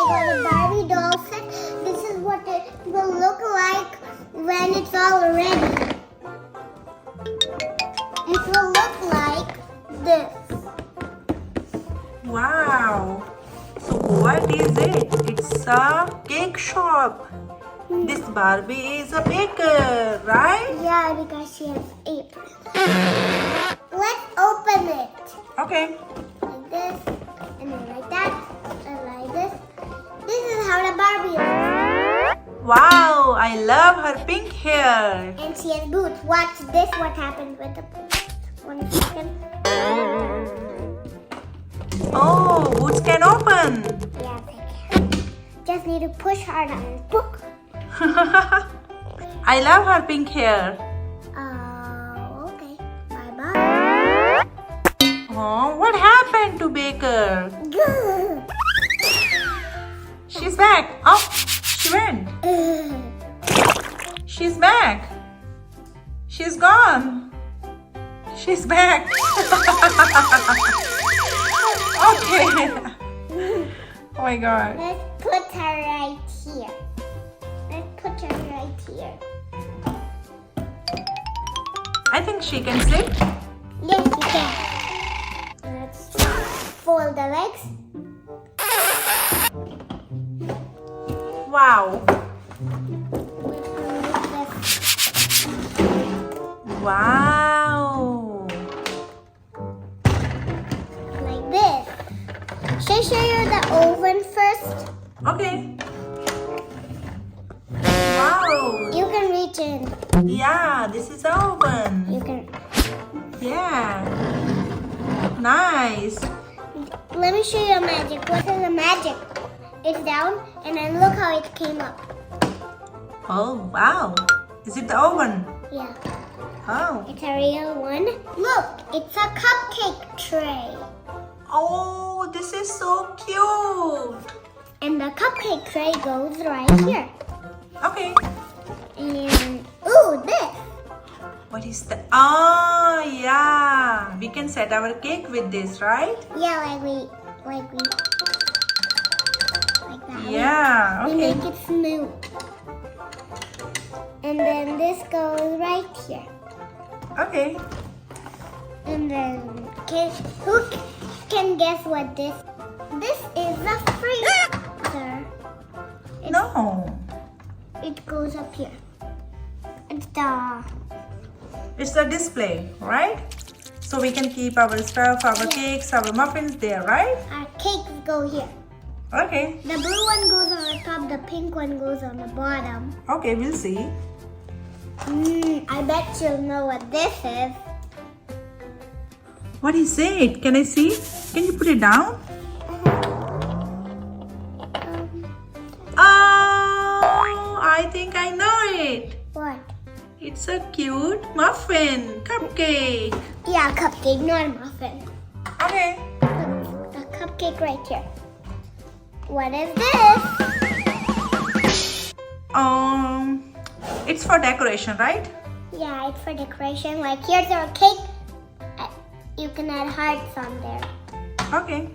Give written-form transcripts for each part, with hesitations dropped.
got a Barbie doll set. This is what it will look like when it's all ready. It will look like this. Wow. So what is it? It's a cake shop. This Barbie is a baker, right? Yeah, because she has apron. Let's open it. Okay. Like this, and then like that, and like this. This is how the Barbie looks. Wow, I love her pink hair. And she has boots. Watch this, what happens with the boots. 1 second. Oh, boots can open. Yeah, they can. Just need to push hard on this book. I love her pink hair. Okay. Bye-bye. Oh, what happened to Baker? Good. She's back. Oh, she went. She's back. She's gone. She's back. Okay. Oh my God. Let's put her right here. Let's put her right here. I think she can sit. Yes, you can. Let's fold the legs. Wow. Wow. Like this. Should I show you the oven first? Okay. Wow. You can reach in. Yeah, this is the oven. You can. Yeah. Nice. Let me show you a magic. What is the magic? It's down, and then look how it came up. Oh, wow. Is it the oven? Yeah. Oh. It's a real one. Look, it's a cupcake tray. Oh, this is so cute. And the cupcake tray goes right here. Okay. And, ooh, this. What is that? Oh, yeah. We can set our cake with this, right? Yeah, like that. Yeah, We okay. make it smooth. And then this goes right here. Okay. And then, who can guess what this? This is the freezer. No. It goes up here. It's It's the display, right? So we can keep our stuff, our cakes, our muffins there, right? our cakes go here. Okay. The blue one goes on the top, the pink one goes on the bottom. Okay, we'll see. I bet you'll know what this is. What is it? Can I see? Can you put it down? Oh, I think I know it. What? It's a cute muffin, cupcake. Yeah, cupcake, not a muffin. Okay. The cupcake right here. What is this? It's for decoration, right? Yeah, it's for decoration. Like here's our cake. You can add hearts on there. Okay.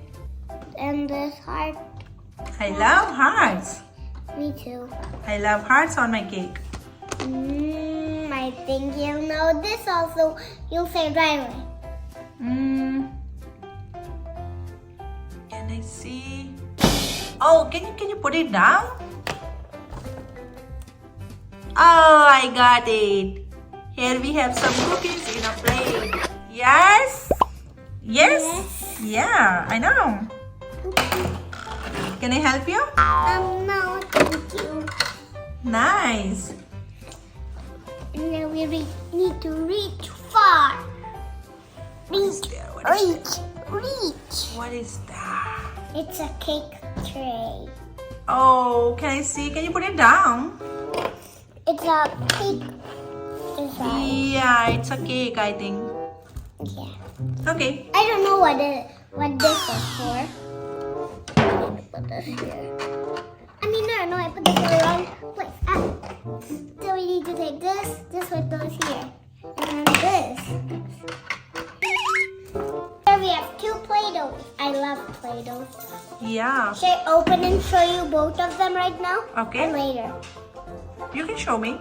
And this heart. I love hearts. Me too. I love hearts on my cake. I think you'll know this also. You'll say right away. Can I see? Oh, can you put it down? Oh, I got it. Here we have some cookies in a plate. Yes? Yes? Yeah, I know. Can I help you? No, thank you. Nice. And then we need to reach far. Is Reach, there? What is reach, reach. What is that? It's a cake tray. Oh, can I see? Can you put it down? It's a cake design. Yeah, it's a cake, I think. Yeah. Okay. I don't know what this is for. Put this here. No, I put this in the wrong place. So we need to take this one goes here. And then this. Here we have 2 Play-Dohs. I love Play-Dohs. Yeah. Should I open and show you both of them right now? Okay. Or later? You can show me.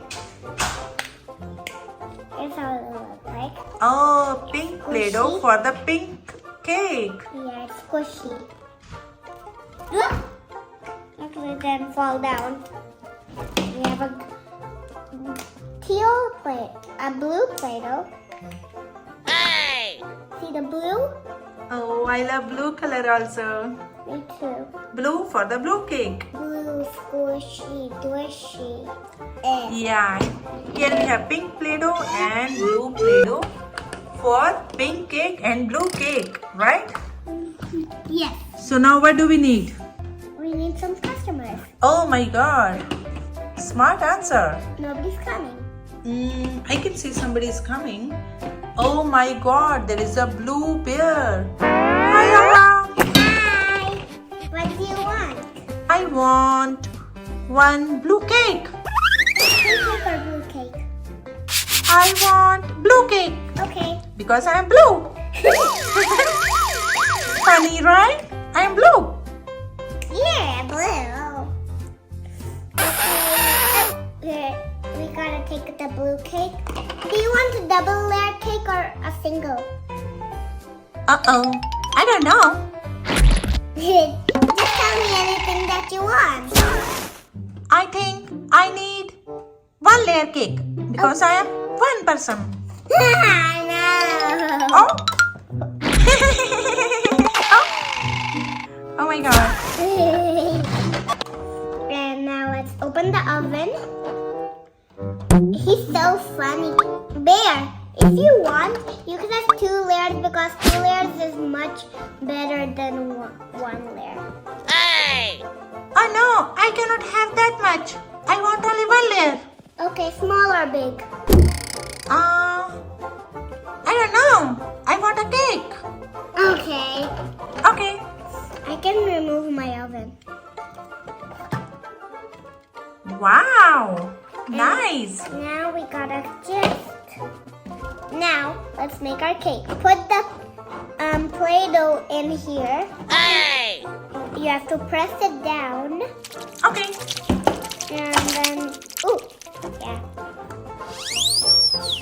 Here's how it looks like. Oh, pink Play-Doh Squishy. for the pink cake. Yeah, it's squishy. Look! Actually, it didn't fall down. We have a teal plate, a blue Play-Doh. Hey! See the blue? Oh, I love blue color also. Me too. Blue for the blue cake. Blue, squishy, squishy. And Yeah. Here we have pink Play-Doh and blue Play-Doh for pink cake and blue cake, right? yes, So now what do we need? we need some customers. Oh my god. Smart answer. Nobody's coming. I can see somebody is coming. Oh my god, there is a blue bear. Hi, Aara. Hi! What do you want? I want one blue cake. Blue cake or blue cake? I want blue cake Okay. because I am blue. Funny, right? I am blue. Yeah, blue. Okay. We gotta take the blue cake. Do you want a double layer cake or a single? Uh-oh. I don't know. Just tell me anything that you want. I think I need one layer cake because I am one person. no. Oh. Oh. Oh my god. And now let's open the oven. He's so funny. Bear, if you want, you can have 2 layers because 2 layers is much better than one layer. Oh no, I cannot have that much. I want only one layer. Okay, small or big? I don't know. I want a cake. Okay. Okay. I can remove my oven. Wow. Nice. Now we gotta Now, let's make our cake. Put the Play-Doh in here. You have to press it down. Okay. And then, ooh, yeah.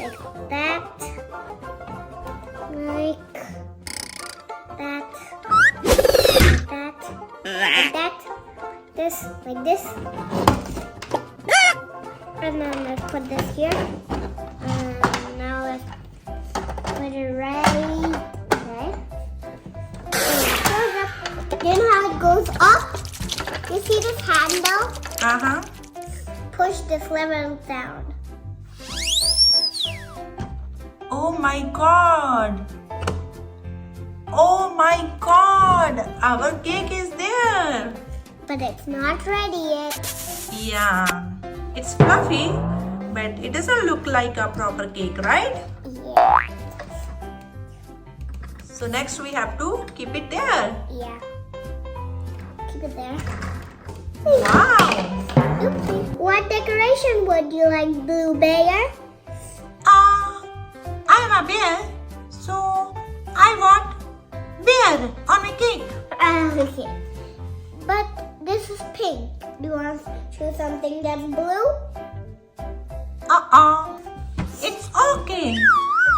Like that. Like that. Like that. This, like this. And then let's put this here. And now let's put it right there. You know how it goes up? You see this handle? Uh-huh. Push this lever down. Oh my god. Oh my god. Our cake is there. But it's not ready yet. Yeah. It's fluffy, but it doesn't look like a proper cake, right? Yeah. So next we have to keep it there. Yeah. Keep it there. Wow. Oopsie. What decoration would you like, Blue Bear? I am a bear, so I want bear on my cake. Okay. But this is pink. Do you want to choose something that's blue? It's okay.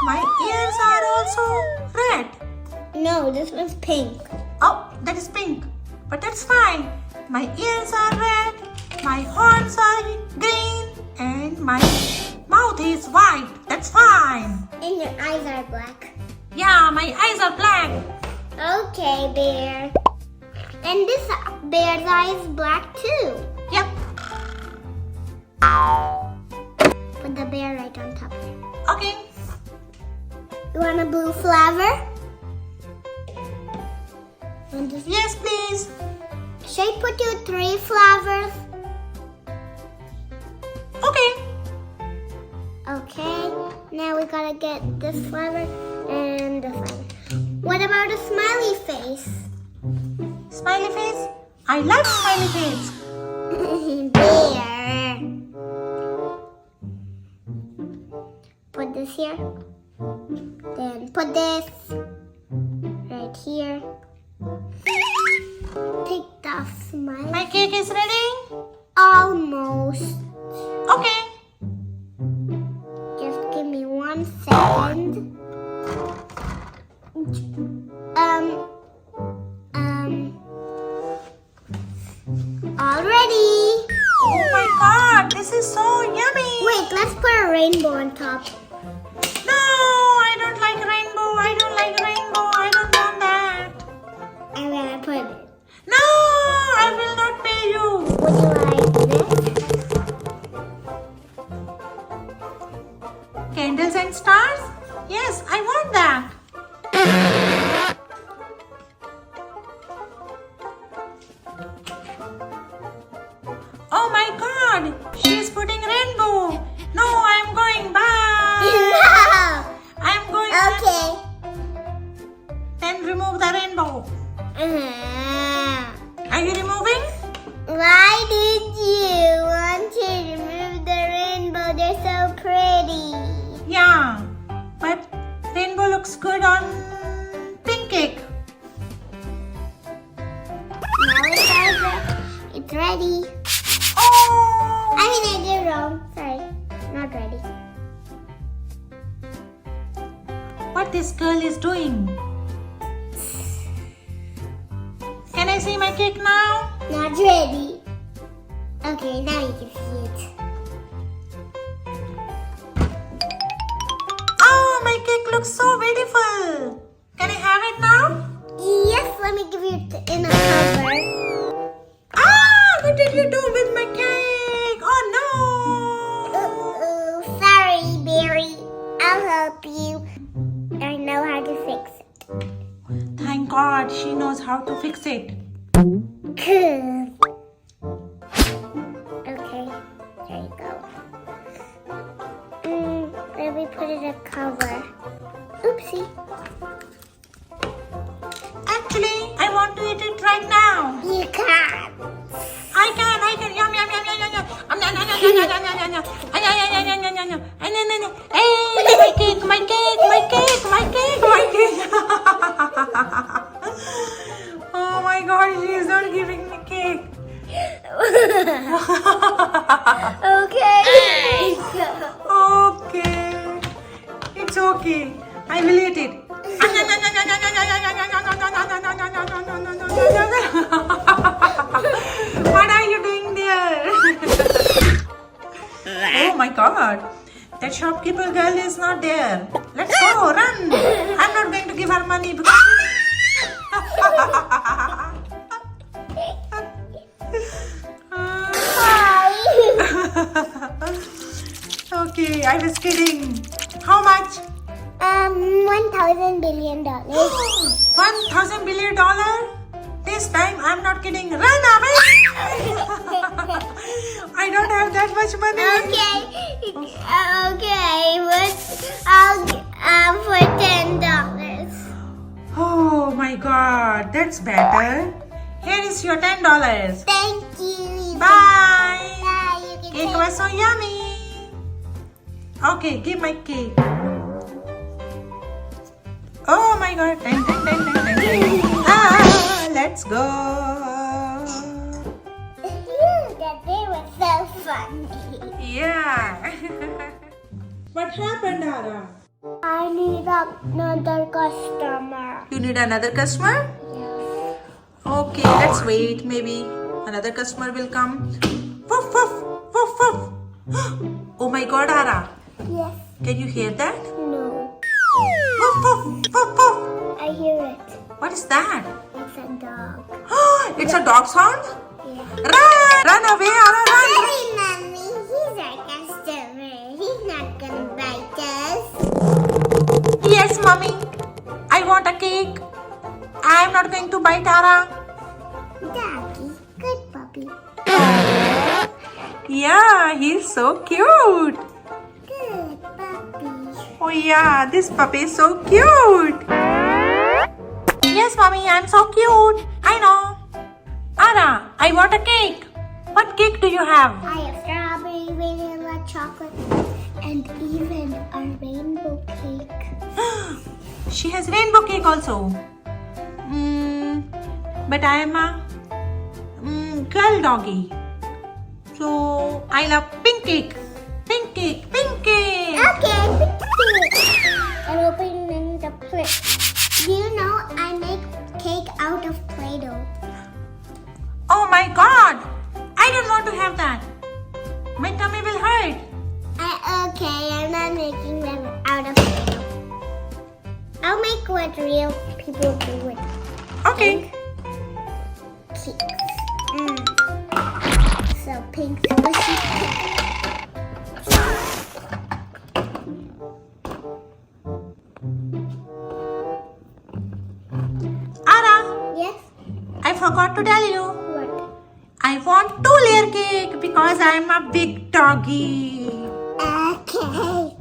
My ears are also red. No, this was pink. Oh, that is pink. But that's fine. My ears are red, my horns are green, and my mouth is white. That's fine. And your eyes are black. Yeah, my eyes are black. Okay, Bear. And this bear's eye is black too. Yep. Put the bear right on top. Okay. You want a blue flower? Yes, please. Should I put you 3 flowers? Okay. Okay. Now we gotta get this flower and this flower. What about a smiley face? Smiley face? I love smiley face. Bear. Put this here. Then put this right here. Take the smile. My cake is ready? Almost. Okay. Just give me 1 second. All ready. Oh my god, this is so yummy. Wait, let's put a rainbow on top. No, I don't like rainbow. I don't like rainbow. I don't want that. I'm gonna put it. No, I will not pay you. Would you like this? Candles and stars? Yes, I want that. Oh my god, she is putting rainbow. No, I'm going. Bye. No. I'm going. Okay. Then remove the rainbow. Are you removing? Why did you want to remove the rainbow? They're so pretty. Yeah, but rainbow looks good on pink cake. Now it's ready. Oh! I did wrong. Sorry. Not ready. What this girl is doing? Can I see my cake now? Not ready. Okay, now you can see it. Oh, my cake looks so beautiful. Can I have it now? Yes, let me give you it in a cover. Ah, what did you do with my cake? Oh Oh, sorry, Barry. I'll help you. I know how to fix it. no. Thank God she knows how to fix it. Good. Okay, there you go. Let me put it a cover. Oopsie. Actually, I want to eat it right now. You can't. I can. Yum, yum, yum, yum, yum, yum. Hey, my cake. Oh my God, she is not giving me cake. Okay. Okay, it's okay. I will eat it. What are you doing there? Oh my God, that shopkeeper girl is not there. Let's go, run. I'm not going to give her money because... Okay, I was kidding. How much? $1,000 billion. $1,000 billion? This time I'm not kidding. Run away! I don't have that much money. Okay, but I'll for $10. Oh my God, that's better. Here is your $10. Thank you. Bye. Bye. You can Cake take- was so yummy. Okay, give my cake. Oh my God. Dang. Ah, let's go. That day was so funny. Yeah. What happened, Aara? I need another customer. You need another customer? Yes. Okay, let's wait. Maybe another customer will come. Woof, woof, woof, woof. Oh my God, Aara. Yes. Can you hear that? No. Woof, woof, woof, woof. I hear it. What is that? It's a dog. It's a dog sound? Yeah. Run away, Aara, run. Sorry, Mommy. He's our customer. He's not gonna bite us. Yes, mommy. I want a cake. I'm not going to bite Aara. Doggy. Good puppy. Yeah, he's so cute. Good puppy. Oh yeah, this puppy is so cute. Yes, mommy, I'm so cute. I know. Aara, I want a cake. What cake do you have? I have strawberry, vanilla, chocolate, and even a rainbow cake. She has rainbow cake also. but I am a girl doggy. So I love pink cake. Pink cake, pink cake. Okay, I'm opening the plate. Do you know I make cake out of Play-Doh? Oh my god! I don't want to have that. My tummy will hurt. Okay, I'm not making them out of Play-Doh. I'll make what real people do with Okay. cakes. So pink squishy cake. Aara, Yes? I forgot to tell you. What? I want 2-layer cake because I'm a big doggy. Okay.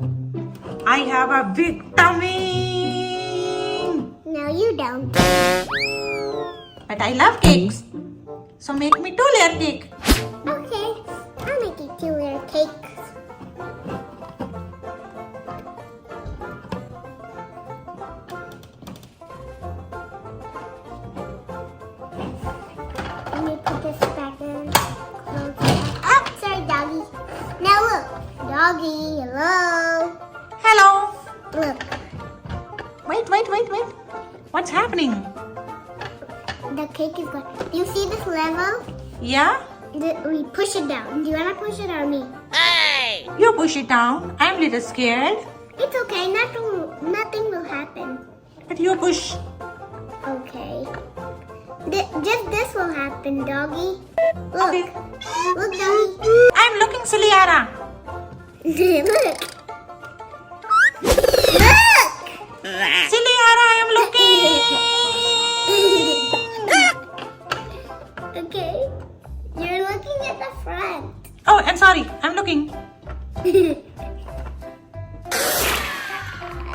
I have a big tummy. No, you don't. But I love cakes. So make me 2-layer cake. Okay, I'll make you 2-layer cakes. Let me put this back in. Close it up. Oh, sorry, doggy. Now look, doggy, hello. Hello. Look, Wait. What's happening? the cake is going. Do you see this level? Yeah? We push it down. Do you want to push it or me? You push it down. I'm a little scared. It's okay. Nothing will happen. But you push. Okay. Just this will happen, doggy. Look. Okay. Look, doggy. I'm looking silly, Aara. Look. Look. Silly, Aara, I am looking. Okay. You're looking at the front. Oh, I'm sorry. I'm looking.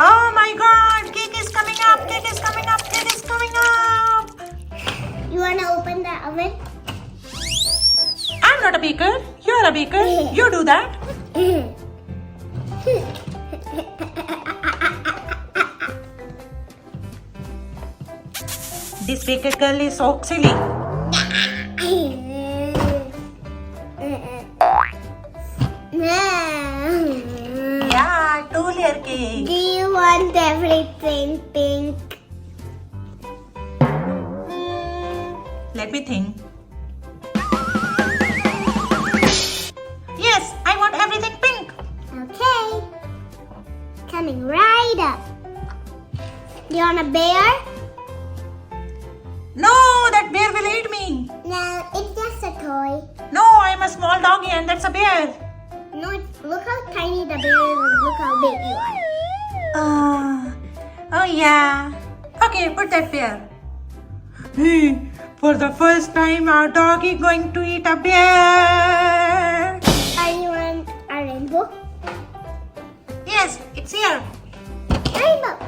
Oh my god. Cake is coming up. Cake is coming up. Cake is coming up. You want to open the oven? I'm not a baker. You're a baker. You do that. This baker girl is so silly. Yeah, 2-layer cake. Do you want everything pink? Let me think. Yes, I want everything pink. Okay. Coming right up. Do you want a bear? No, that bear will eat me. No, it's just a toy. No, I'm a small doggy and that's a bear. No, look how tiny the bear is and look how big you are. Oh yeah. Okay, put that bear. Hey, for the first time our dog is going to eat a bear. Are you on a rainbow? Yes, it's here. Rainbow.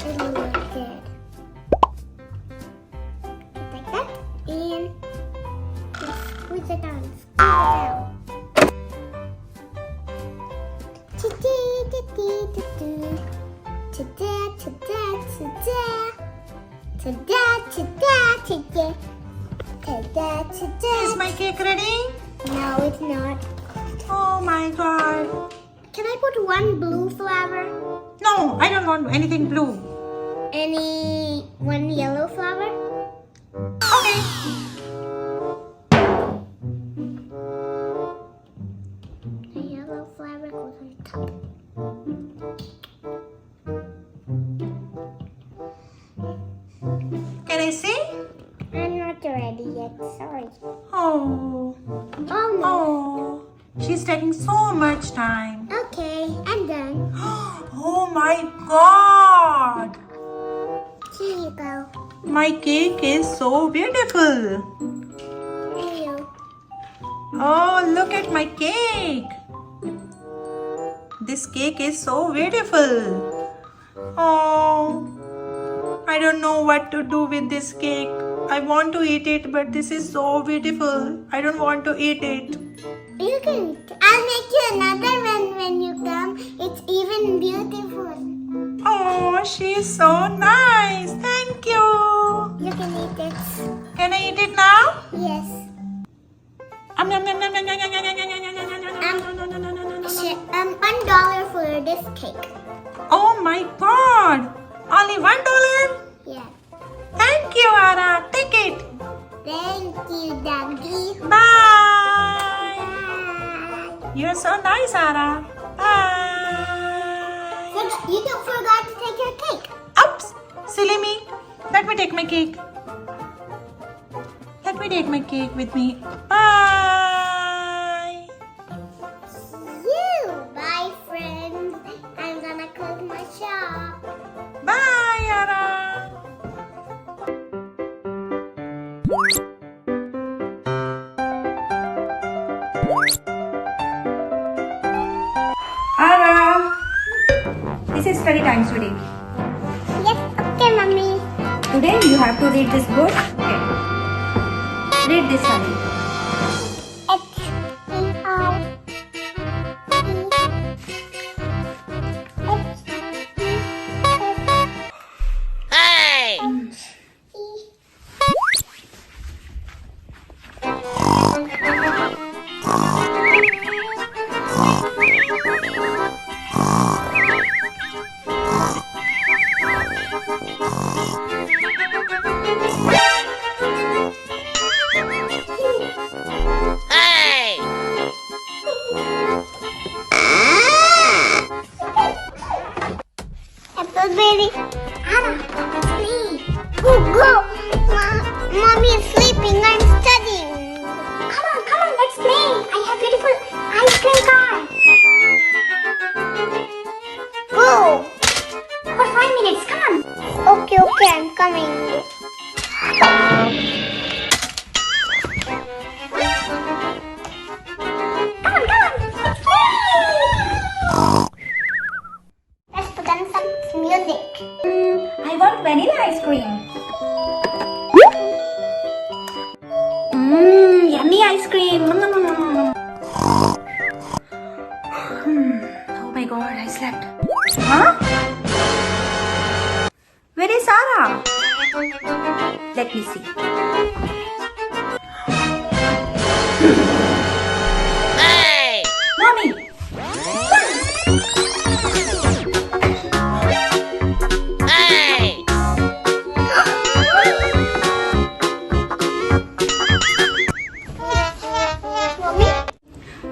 It will look good. Like that. And just squeeze it down. Is my cake ready? No, it's not. Oh my god. Can I put one blue flower? No, I don't want anything blue. One yellow flower? Okay. The yellow flower goes on top. Can I see? I'm not ready yet, sorry. Oh. Oh no. Oh. She's taking so much time. Okay, I'm done. Oh my god. Here you go. My cake is so beautiful. Here you. Oh, look at my cake. This cake is so beautiful. Oh, I don't know what to do with this cake. I want to eat it, but this is so beautiful. I don't want to eat it. You can. I'll make you another one when you come. It's even and beautiful. Oh, she's so nice. Thank you. You can eat it. Can I eat it now? Yes. Nom, nom, nom, nom, nom, nom, nom, nom, nom, nom, nom, nom, nom, nom, nom, nom, nom. $1 for this cake. Oh my God. Only $1? Yeah. Thank you, Aara. Take it. Thank you, Daddy. Bye. Bye. You're so nice, Aara. Bye. You don't forgot to take your cake. Oops. Silly me. Let me take my cake. Let me take my cake with me. Bye. Bye, friends. I'm gonna close my shop. Bye, Aara. Aara, this is study time today. Yes, okay, Mommy. Today you have to read this book. Okay. Read this one. Baby, Aara, let's play. Go, go. Mommy is sleeping. I'm studying. Come on, let's play. I have beautiful ice cream car. Go. For 5 minutes, come on. Okay, I'm coming. Come on, let's play. Let's put on some music. I want vanilla ice cream. Yummy ice cream. Oh my God, I slept. Huh? Where is Aara? Let me see. Hey! Mommy!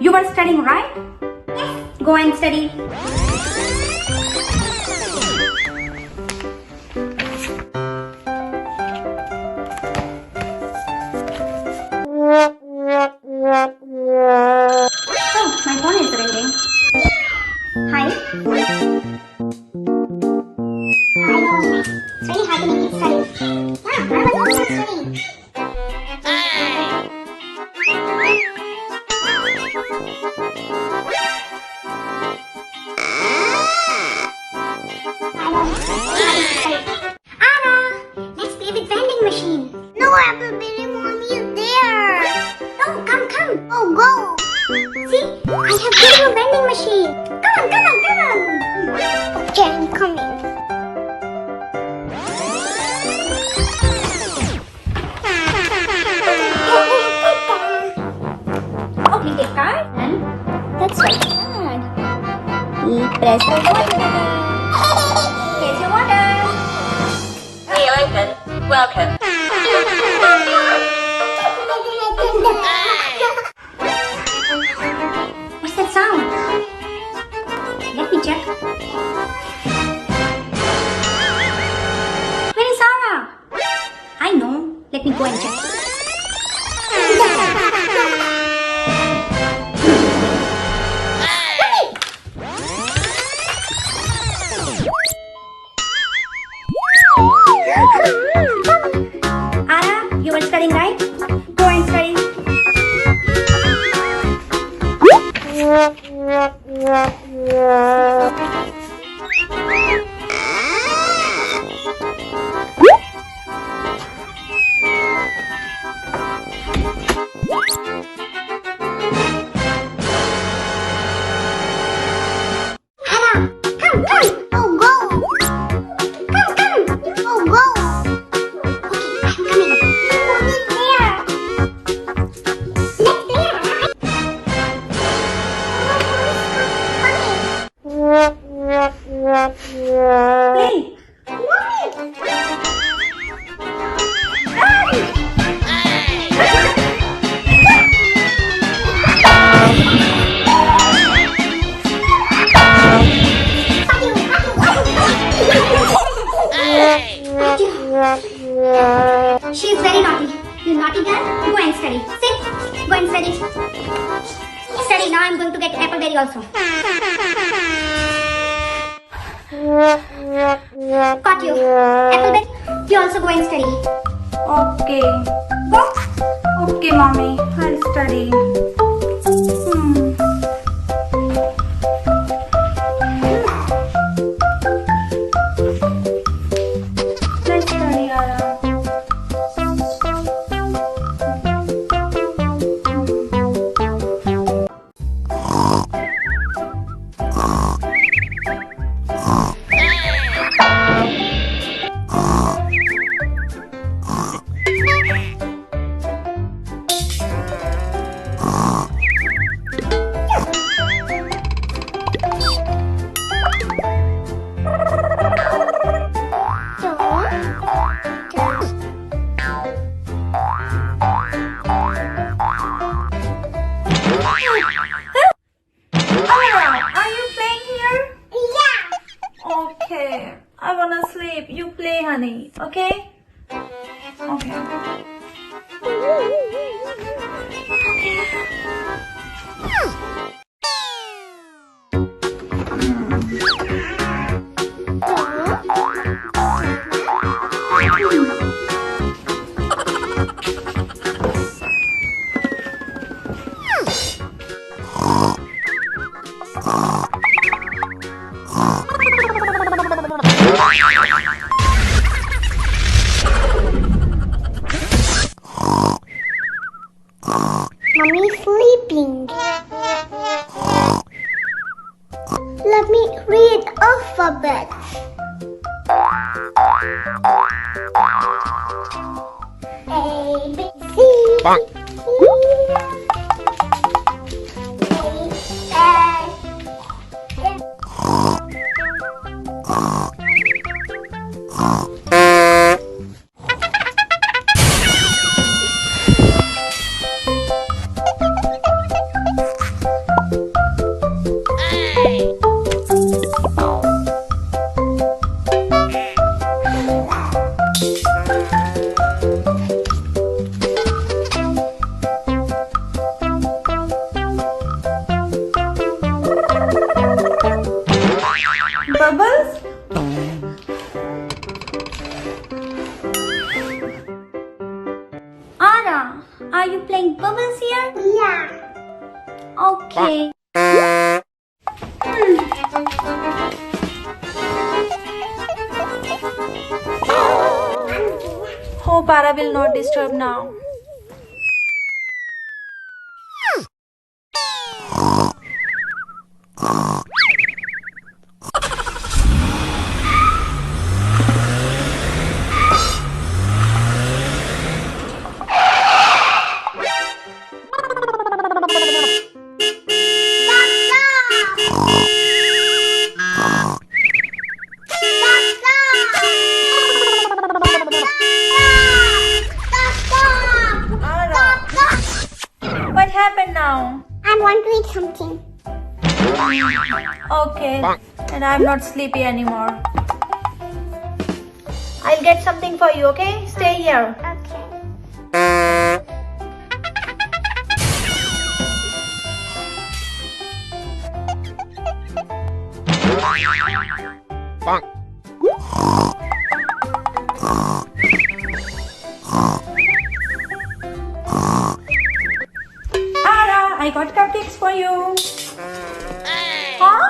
You were studying, right? Yes. Go and study. Oh, my phone is ringing. Hi. I know. It's really hard to make it study. Yeah, I was also studying. Aara, let's play with vending machine. No, Apple Mommy is there. No, come. Oh, go. See, I have beautiful vending machine. Come on. Okay, I'm coming. Oh, please get card and That's right. card. Press the button. Here's your water. Hey, Ethan. Welcome. What's that sound? Let me check. Where is Aara? I know. Let me go and check. Aara, you were studying, right? Go and study. She's very naughty. You naughty girl, go and study. Sit, go and study. Study, now I'm going to get appleberry also. Caught you. Appleberry, you also go and study. Okay. Go. Okay, mommy. I'll study. Let's study, Aara. Aara, are you playing here? Yeah. Okay. I wanna sleep. You play, honey. Okay? Okay. Mommy's sleeping. Let me read alphabets. A, B, C. Bubbles? Aara, are you playing bubbles here? Yeah. Okay. Hope Aara will not disturb now. What happened now? I want to eat something. Okay, and I'm not sleepy anymore. I'll get something for you, okay? Stay here. Aara, I got cupcakes for you. Huh?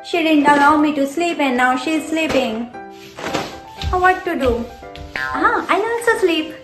She didn't allow me to sleep and now she's sleeping. What to do? I'll also sleep.